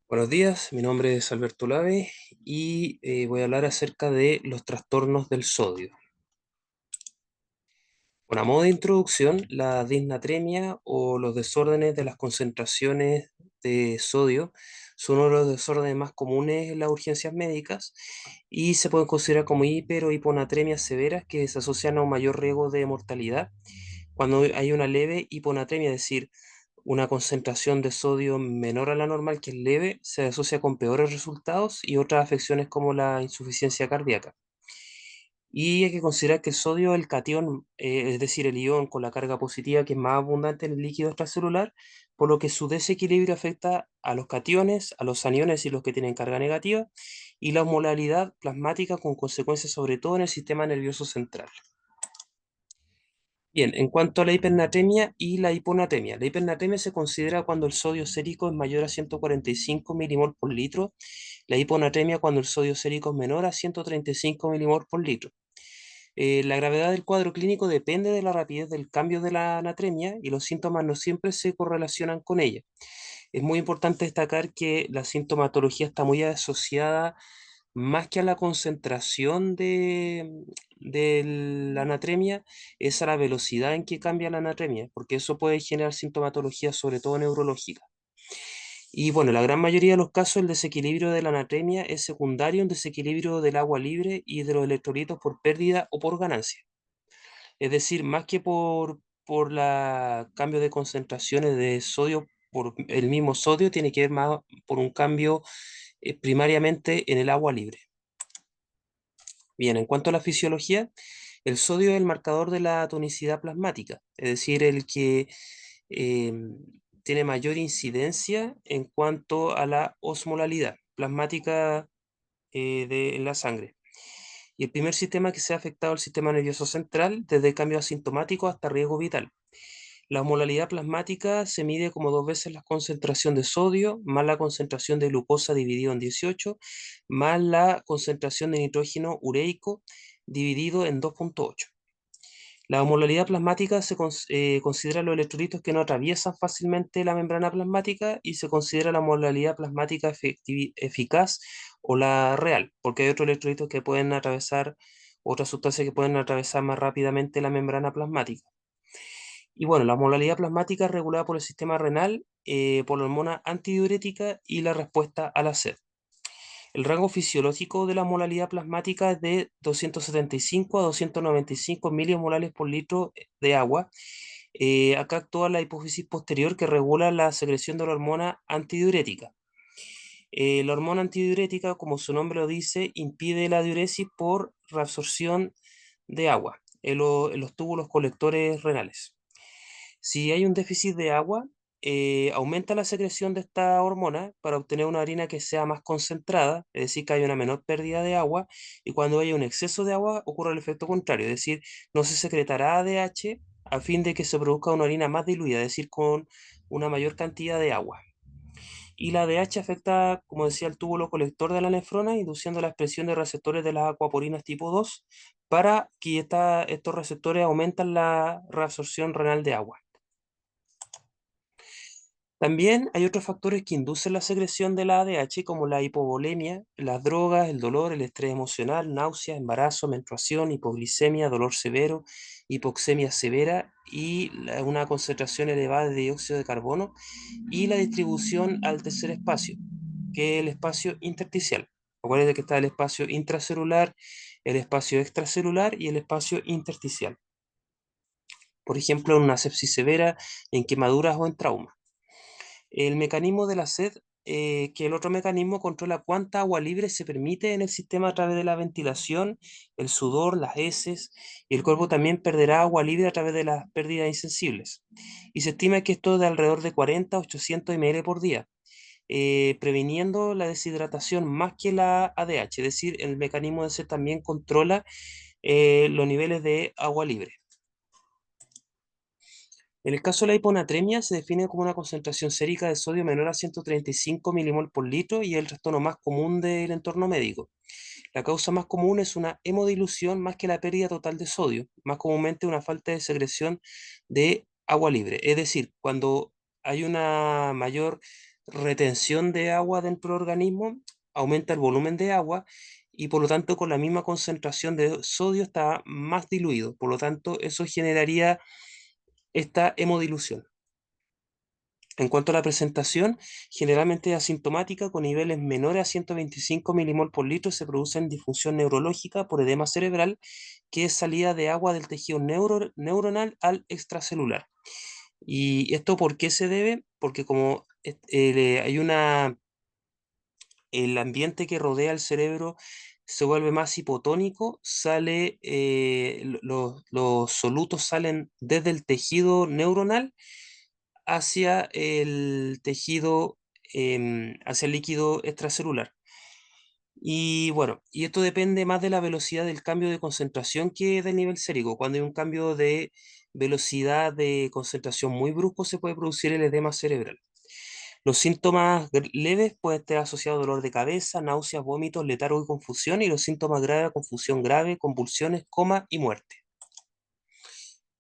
Buenos días, mi nombre es Alberto Lave y voy a hablar acerca de los trastornos del sodio. Bueno, a modo de introducción, la disnatremia o los desórdenes de las concentraciones de sodio son uno de los desórdenes más comunes en las urgencias médicas y se pueden considerar como hiper o hiponatremias severas que se asocian a un mayor riesgo de mortalidad cuando hay una leve hiponatremia, es decir, una concentración de sodio menor a la normal que es leve, se asocia con peores resultados y otras afecciones como la insuficiencia cardíaca. Y hay que considerar que el sodio es el catión, es decir, el ion con la carga positiva que es más abundante en el líquido extracelular, por lo que su desequilibrio afecta a los cationes, a los aniones y los que tienen carga negativa, y la osmolaridad plasmática con consecuencias sobre todo en el sistema nervioso central. Bien, en cuanto a la hipernatremia y la hiponatremia. La hipernatremia se considera cuando el sodio sérico es mayor a 145 milimol por litro. La hiponatremia cuando el sodio sérico es menor a 135 milimol por litro. La gravedad del cuadro clínico depende de la rapidez del cambio de la natremia y los síntomas no siempre se correlacionan con ella. Es muy importante destacar que la sintomatología está muy asociada más que a la concentración de la anatremia, es a la velocidad en que cambia la anatremia, porque eso puede generar sintomatología, sobre todo neurológica. Y bueno, en la gran mayoría de los casos el desequilibrio de la anatremia es secundario a un desequilibrio del agua libre y de los electrolitos por pérdida o por ganancia. Es decir, más que por la cambio de concentraciones de sodio por el mismo sodio, tiene que ver más por un cambio primariamente en el agua libre. Bien, en cuanto a la fisiología, el sodio es el marcador de la tonicidad plasmática, es decir, el que eh, tiene mayor incidencia en cuanto a la osmolalidad plasmática en la sangre. Y el primer sistema que se ha afectado es el sistema nervioso central, desde cambio asintomático hasta riesgo vital. La osmolalidad plasmática se mide como dos veces la concentración de sodio más la concentración de glucosa dividido en 18 más la concentración de nitrógeno ureico dividido en 2,8. La osmolalidad plasmática se considera los electrolitos que no atraviesan fácilmente la membrana plasmática y se considera la osmolalidad plasmática eficaz o la real, porque hay otros electrolitos que pueden atravesar, otras sustancias que pueden atravesar más rápidamente la membrana plasmática. Y bueno, la osmolalidad plasmática es regulada por el sistema renal, por la hormona antidiurética y la respuesta a la sed. El rango fisiológico de la osmolalidad plasmática es de 275 a 295 miliosmolares por litro de agua. Acá actúa la hipófisis posterior que regula la secreción de la hormona antidiurética. La hormona antidiurética, como su nombre lo dice, impide la diuresis por reabsorción de agua en los túbulos colectores renales. Si hay un déficit de agua, aumenta la secreción de esta hormona para obtener una orina que sea más concentrada, es decir, que haya una menor pérdida de agua, y cuando haya un exceso de agua ocurre el efecto contrario, es decir, no se secretará ADH a fin de que se produzca una orina más diluida, es decir, con una mayor cantidad de agua. Y la ADH afecta, como decía, el túbulo colector de la nefrona, induciendo la expresión de receptores de las acuaporinas tipo 2 para que estos receptores aumentan la reabsorción renal de agua. También hay otros factores que inducen la secreción de la ADH, como la hipovolemia, las drogas, el dolor, el estrés emocional, náuseas, embarazo, menstruación, hipoglicemia, dolor severo, hipoxemia severa y una concentración elevada de dióxido de carbono y la distribución al tercer espacio, que es el espacio intersticial. Acuérdense que está el espacio intracelular, el espacio extracelular y el espacio intersticial. Por ejemplo, en una sepsis severa, en quemaduras o en trauma. El mecanismo de la sed, que el otro mecanismo controla cuánta agua libre se permite en el sistema a través de la ventilación, el sudor, las heces, y el cuerpo también perderá agua libre a través de las pérdidas insensibles. Y se estima que esto es de alrededor de 40 a 800 ml por día, previniendo la deshidratación más que la ADH, es decir, el mecanismo de sed también controla los niveles de agua libre. En el caso de la hiponatremia se define como una concentración sérica de sodio menor a 135 milimol por litro y es el trastorno más común del entorno médico. La causa más común es una hemodilución más que la pérdida total de sodio, más comúnmente una falta de secreción de agua libre. Es decir, cuando hay una mayor retención de agua dentro del organismo, aumenta el volumen de agua y por lo tanto con la misma concentración de sodio está más diluido. Por lo tanto, eso generaría esta hemodilución. En cuanto a la presentación, generalmente es asintomática con niveles menores a 125 milimol por litro. Se produce en disfunción neurológica por edema cerebral, que es salida de agua del tejido neuronal al extracelular. ¿Y esto por qué se debe? Porque como hay el ambiente que rodea el cerebro se vuelve más hipotónico, los solutos salen desde el tejido neuronal hacia el tejido, hacia el líquido extracelular. Y bueno, y esto depende más de la velocidad del cambio de concentración que del nivel sérico. Cuando hay un cambio de velocidad de concentración muy brusco, se puede producir el edema cerebral. Los síntomas leves pueden estar asociados a dolor de cabeza, náuseas, vómitos, letargo y confusión, y los síntomas graves, confusión grave, convulsiones, coma y muerte.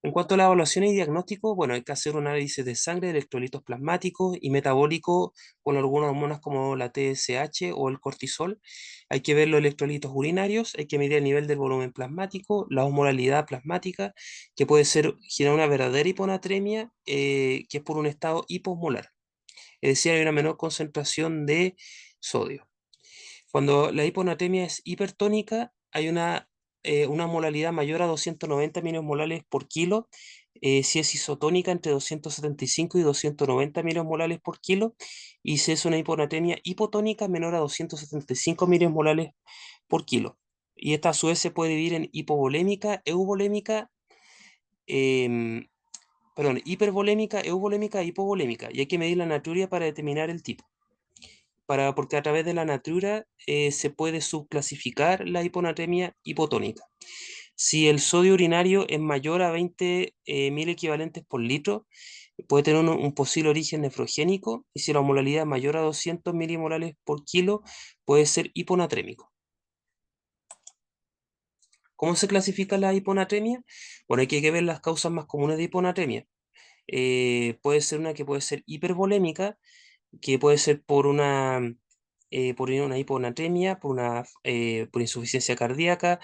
En cuanto a la evaluación y diagnóstico, bueno, hay que hacer un análisis de sangre, de electrolitos plasmáticos y metabólicos con algunas hormonas como la TSH o el cortisol. Hay que ver los electrolitos urinarios, hay que medir el nivel del volumen plasmático, la osmolalidad plasmática, que puede ser generar una verdadera hiponatremia, que es por un estado hiposmolar. Es decir, hay una menor concentración de sodio. Cuando la hiponatremia es hipertónica, hay una molalidad mayor a 290 molares por kilo. Si es isotónica, entre 275 y 290 molares por kilo. Y si es una hiponatremia hipotónica, menor a 275 molares por kilo. Y esta a su vez se puede dividir en hipovolémica, euvolémica, em, perdón, hipervolémica, euvolémica e hipovolémica. Y hay que medir la natriuria para determinar el tipo. Porque a través de la natriuria se puede subclasificar la hiponatremia hipotónica. Si el sodio urinario es mayor a 20 mil equivalentes por litro, puede tener un posible origen nefrogénico, y si la osmolalidad es mayor a 200 milimolares por kilo, puede ser hiponatrémico. ¿Cómo se clasifica la hiponatremia? Bueno, hay que ver las causas más comunes de hiponatremia. Puede ser una que puede ser hipervolémica, que puede ser por una hiponatremia, por insuficiencia cardíaca,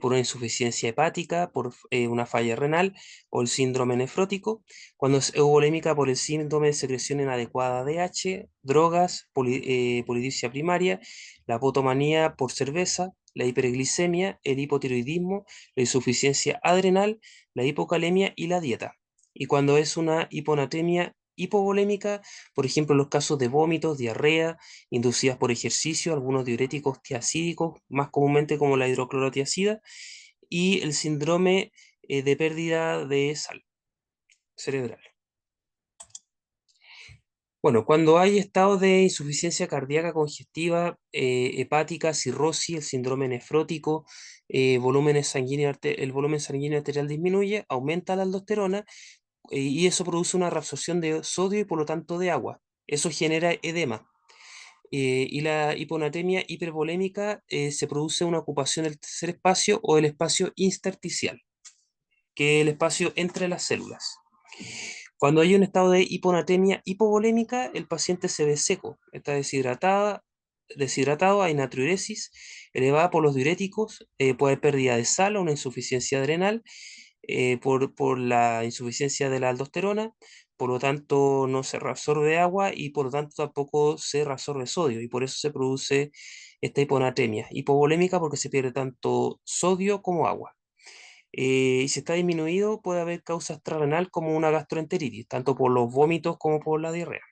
por una insuficiencia hepática, por una falla renal o el síndrome nefrótico. Cuando es euvolémica, por el síndrome de secreción inadecuada de H, drogas, polidipsia primaria, la potomanía por cerveza, la hiperglicemia, el hipotiroidismo, la insuficiencia adrenal, la hipocalemia y la dieta. Y cuando es una hiponatremia hipovolémica, por ejemplo, los casos de vómitos, diarrea, inducidas por ejercicio, algunos diuréticos tiacídicos, más comúnmente como la hidroclorotiazida, y el síndrome de pérdida de sal cerebral. Bueno, cuando hay estados de insuficiencia cardíaca congestiva, hepática, cirrosis, el síndrome nefrótico, el volumen sanguíneo arterial disminuye, aumenta la aldosterona, y eso produce una reabsorción de sodio y por lo tanto de agua. Eso genera edema. Y la hiponatremia hipervolémica se produce una ocupación del tercer espacio o el espacio intersticial, que es el espacio entre las células. Cuando hay un estado de hiponatremia hipovolémica, el paciente se ve seco, está deshidratado, hay natriuresis elevada por los diuréticos, puede haber pérdida de sal o una insuficiencia adrenal, por la insuficiencia de la aldosterona, por lo tanto no se reabsorbe agua y por lo tanto tampoco se reabsorbe sodio, y por eso se produce esta hiponatremia hipovolémica, porque se pierde tanto sodio como agua. Y si está disminuido, puede haber causa extrarrenal como una gastroenteritis, tanto por los vómitos como por la diarrea.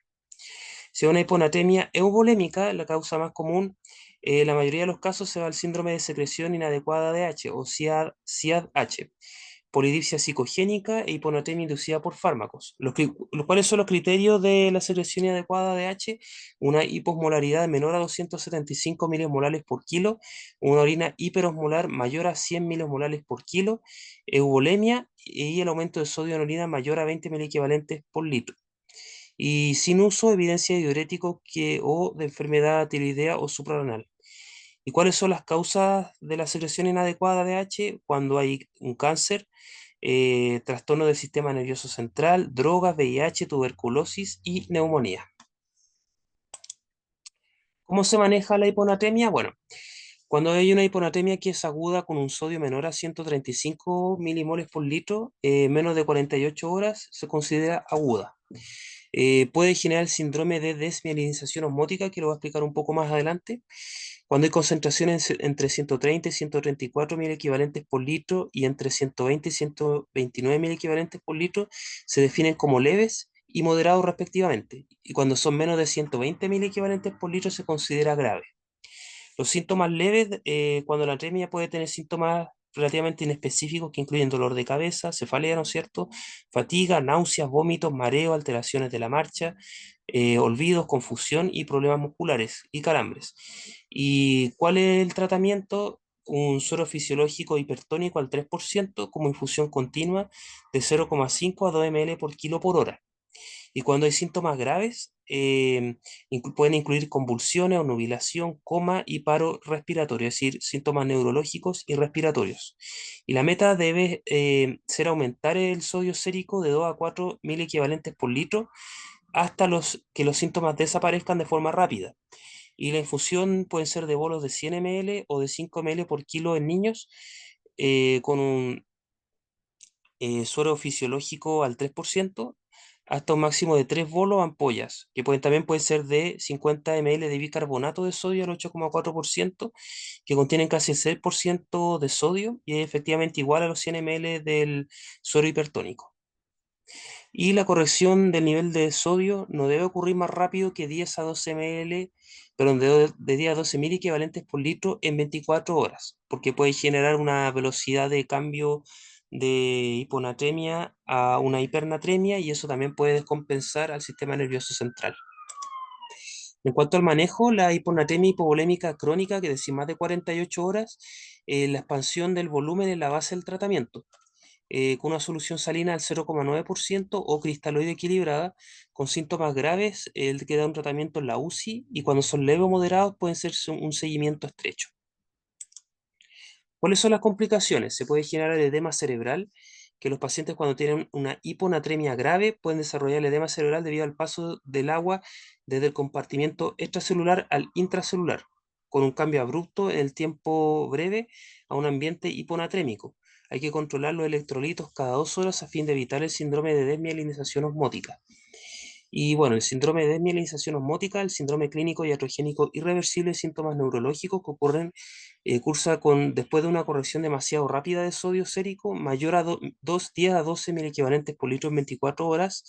Si es una hiponatremia euvolémica, la causa más común, la mayoría de los casos se va al síndrome de secreción inadecuada de H o SIAD-H, polidipsia psicogénica e hiponatremia inducida por fármacos. ¿Cuáles son los criterios de la secreción inadecuada de H? Una hiposmolaridad menor a 275 milimolares por kilo, una orina hiperosmolar mayor a 100 milimolares por kilo, euvolemia y el aumento de sodio en orina mayor a 20 miliequivalentes por litro. Y sin uso, evidencia de diuréticos o de enfermedad tiroidea o suprarrenal. ¿Y cuáles son las causas de la secreción inadecuada de H? Cuando hay un cáncer, trastorno del sistema nervioso central, drogas, VIH, tuberculosis y neumonía. ¿Cómo se maneja la hiponatremia? Bueno, cuando hay una hiponatremia que es aguda con un sodio menor a 135 milimoles por litro, menos de 48 horas, se considera aguda. Puede generar el síndrome de desmielinización osmótica, que lo voy a explicar un poco más adelante. Cuando hay concentraciones entre 130 y 134 mil equivalentes por litro y entre 120 y 129 mil equivalentes por litro, se definen como leves y moderados respectivamente. Y cuando son menos de 120 mil equivalentes por litro, se considera grave. Los síntomas leves, cuando la anemia puede tener síntomas relativamente inespecíficos que incluyen dolor de cabeza, cefalea, ¿no es cierto? Fatiga, náuseas, vómitos, mareo, alteraciones de la marcha, olvidos, confusión y problemas musculares y calambres. ¿Y cuál es el tratamiento? Un suero fisiológico hipertónico al 3% como infusión continua de 0,5 a 2 ml por kilo por hora. Y cuando hay síntomas graves, pueden incluir convulsiones, nubilación, coma y paro respiratorio, es decir, síntomas neurológicos y respiratorios. Y la meta debe ser aumentar el sodio sérico de 2 a 4 mil equivalentes por litro hasta que los síntomas desaparezcan de forma rápida. Y la infusión puede ser de bolos de 100 ml o de 5 ml por kilo en niños, con un suero fisiológico al 3%, hasta un máximo de 3 bolos o ampollas, que pueden ser de 50 ml de bicarbonato de sodio al 8,4%, que contienen casi el 6% de sodio y es efectivamente igual a los 100 ml del suero hipertónico. Y la corrección del nivel de sodio no debe ocurrir más rápido que 10 a 12 ml, perdón, de 10 a 12 mil equivalentes por litro en 24 horas, porque puede generar una velocidad de cambio de hiponatremia a una hipernatremia y eso también puede descompensar al sistema nervioso central. En cuanto al manejo, la hiponatremia hipovolémica crónica, que decir más de 48 horas, la expansión del volumen es la base del tratamiento, con una solución salina al 0,9% o cristaloide equilibrada, con síntomas graves, el que da un tratamiento en la UCI y cuando son leves o moderados pueden ser un seguimiento estrecho. ¿Cuáles son las complicaciones? Se puede generar edema cerebral, que los pacientes cuando tienen una hiponatremia grave pueden desarrollar el edema cerebral debido al paso del agua desde el compartimiento extracelular al intracelular, con un cambio abrupto en el tiempo breve a un ambiente hiponatrémico. Hay que controlar los electrolitos cada 2 horas a fin de evitar el síndrome de desmielinización osmótica. Y bueno, el síndrome de desmielinización osmótica, el síndrome clínico iatrogénico irreversible, síntomas neurológicos que ocurren, cursa después de una corrección demasiado rápida de sodio sérico, mayor a 10 a 12 mil equivalentes por litro en 24 horas.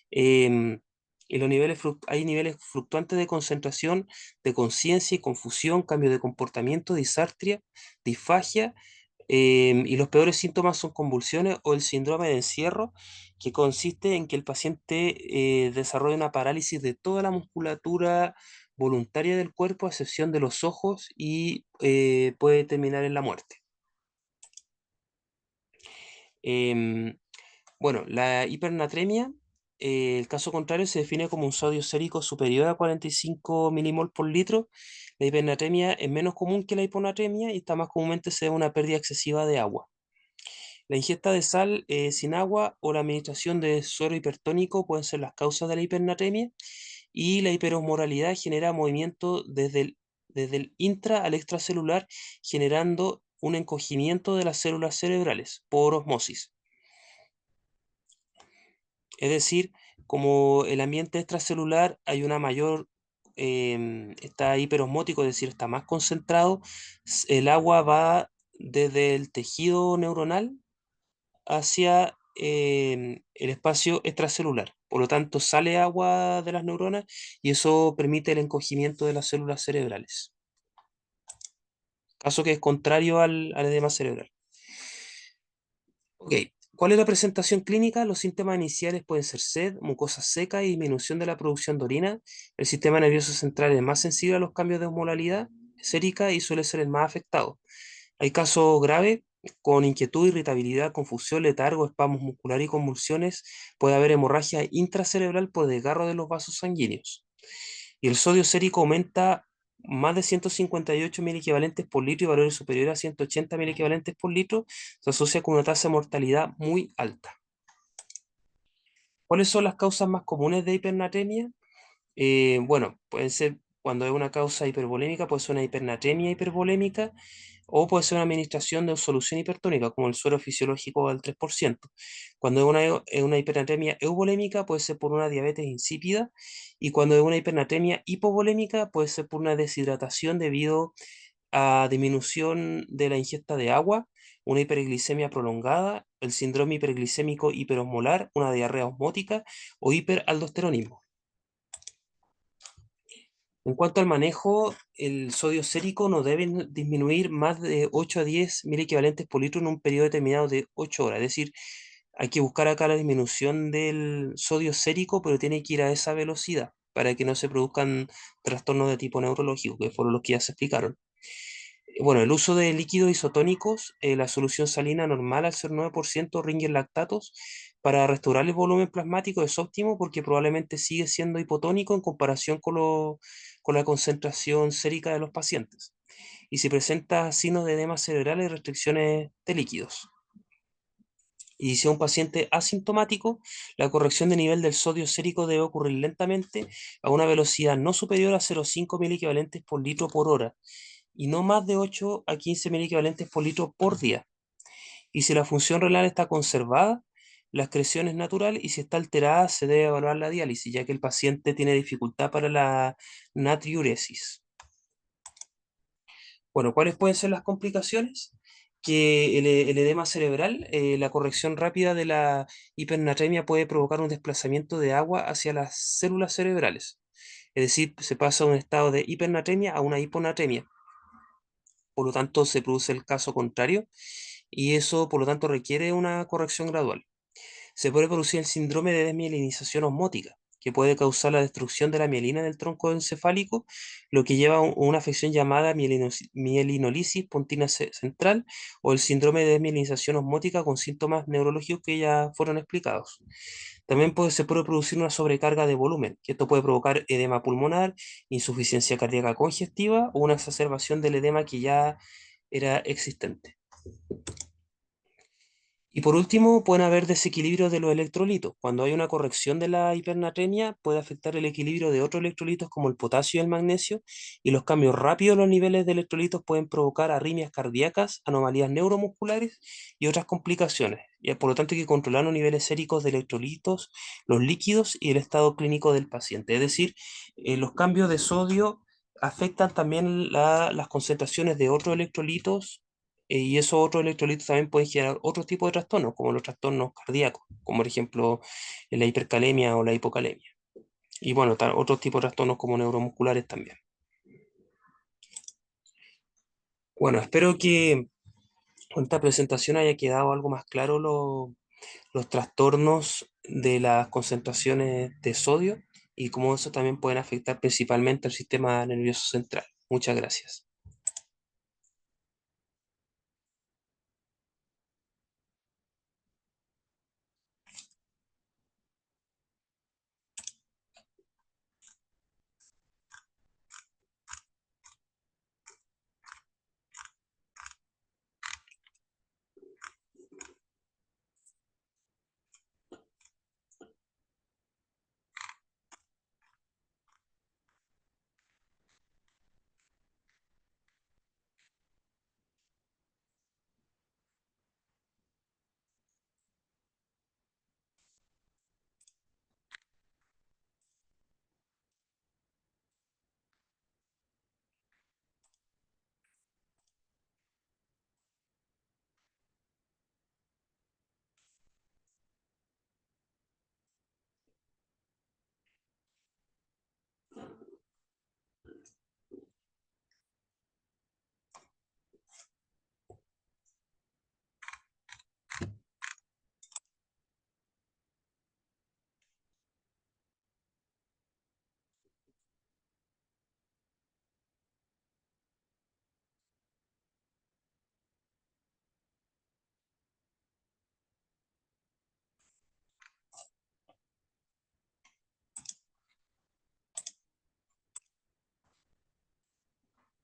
em, y hay niveles fluctuantes de concentración, de conciencia y confusión, cambio de comportamiento, disartria, disfagia, y los peores síntomas son convulsiones o el síndrome de encierro, que consiste en que el paciente desarrolla una parálisis de toda la musculatura voluntaria del cuerpo, a excepción de los ojos, y puede terminar en la muerte. Em, bueno, la hipernatremia, el caso contrario, se define como un sodio sérico superior a 45 milimol por litro. La hipernatremia es menos común que la hiponatremia y está más comúnmente se da una pérdida excesiva de agua. La ingesta de sal sin agua o la administración de suero hipertónico pueden ser las causas de la hipernatremia y la hiperosmoralidad genera movimiento desde el intra al extracelular, generando un encogimiento de las células cerebrales por osmosis. Es decir, como el ambiente extracelular hay una mayor, está hiperosmótico, es decir, está más concentrado, el agua va desde el tejido neuronal hacia el espacio extracelular. Por lo tanto, sale agua de las neuronas y eso permite el encogimiento de las células cerebrales. Caso que es contrario al edema cerebral. Ok, ¿cuál es la presentación clínica? Los síntomas iniciales pueden ser sed, mucosa seca y disminución de la producción de orina. El sistema nervioso central es más sensible a los cambios de osmolaridad sérica y suele ser el más afectado. Hay casos graves con inquietud, irritabilidad, confusión, letargo, espasmos musculares y convulsiones. Puede haber hemorragia intracerebral por desgarro de los vasos sanguíneos. Y el sodio sérico aumenta más de 158 mil equivalentes por litro y valores superiores a 180 mil equivalentes por litro, se asocia con una tasa de mortalidad muy alta. ¿Cuáles son las causas más comunes de hipernatremia? Bueno, pueden ser cuando es una causa hipervolémica, puede ser una hipernatremia hipervolémica o puede ser una administración de solución hipertónica, como el suero fisiológico al 3%. Cuando es una hipernatremia euvolémica, puede ser por una diabetes insípida, y cuando es una hipernatremia hipovolémica, puede ser por una deshidratación debido a disminución de la ingesta de agua, una hiperglicemia prolongada, el síndrome hiperglicémico hiperosmolar, una diarrea osmótica o hiperaldosteronismo. En cuanto al manejo, el sodio sérico no debe disminuir más de 8 a 10 mil equivalentes por litro en un periodo determinado de 8 horas. Es decir, hay que buscar acá la disminución del sodio sérico, pero tiene que ir a esa velocidad para que no se produzcan trastornos de tipo neurológico, que fueron los que ya se explicaron. Bueno, el uso de líquidos isotónicos, la solución salina normal al ser 9% Ringer lactatos, para restaurar el volumen plasmático es óptimo porque probablemente sigue siendo hipotónico en comparación con la concentración sérica de los pacientes. Y si presenta signos de edema cerebral y restricciones de líquidos. Y si es un paciente asintomático, la corrección de nivel del sodio sérico debe ocurrir lentamente a una velocidad no superior a 0,5 mil equivalentes por litro por hora y no más de 8 a 15 mil equivalentes por litro por día. Y si la función renal está conservada, la excreción es natural y si está alterada se debe evaluar la diálisis, ya que el paciente tiene dificultad para la natriuresis. Bueno, ¿cuáles pueden ser las complicaciones? Que el edema cerebral, la corrección rápida de la hipernatremia puede provocar un desplazamiento de agua hacia las células cerebrales. Es decir, se pasa de un estado de hipernatremia a una hiponatremia. Por lo tanto, se produce el caso contrario y eso, por lo tanto, requiere una corrección gradual. Se puede producir el síndrome de desmielinización osmótica, que puede causar la destrucción de la mielina del tronco encefálico, lo que lleva a una afección llamada mielinolisis pontina central o el síndrome de desmielinización osmótica con síntomas neurológicos que ya fueron explicados. También se puede producir una sobrecarga de volumen, que esto puede provocar edema pulmonar, insuficiencia cardíaca congestiva o una exacerbación del edema que ya era existente. Y por último, pueden haber desequilibrios de los electrolitos. Cuando hay una corrección de la hipernatremia, puede afectar el equilibrio de otros electrolitos como el potasio y el magnesio, y los cambios rápidos en los niveles de electrolitos pueden provocar arritmias cardíacas, anomalías neuromusculares y otras complicaciones. Y por lo tanto hay que controlar los niveles séricos de electrolitos, los líquidos y el estado clínico del paciente. Es decir, los cambios de sodio afectan también las concentraciones de otros electrolitos y esos otros electrolitos también pueden generar otro tipo de trastornos, como los trastornos cardíacos, como por ejemplo la hipercalemia o la hipocalemia. Y bueno, otros tipos de trastornos como neuromusculares también. Bueno, espero que con esta presentación haya quedado algo más claro los trastornos de las concentraciones de sodio y cómo eso también pueden afectar principalmente al sistema nervioso central. Muchas gracias.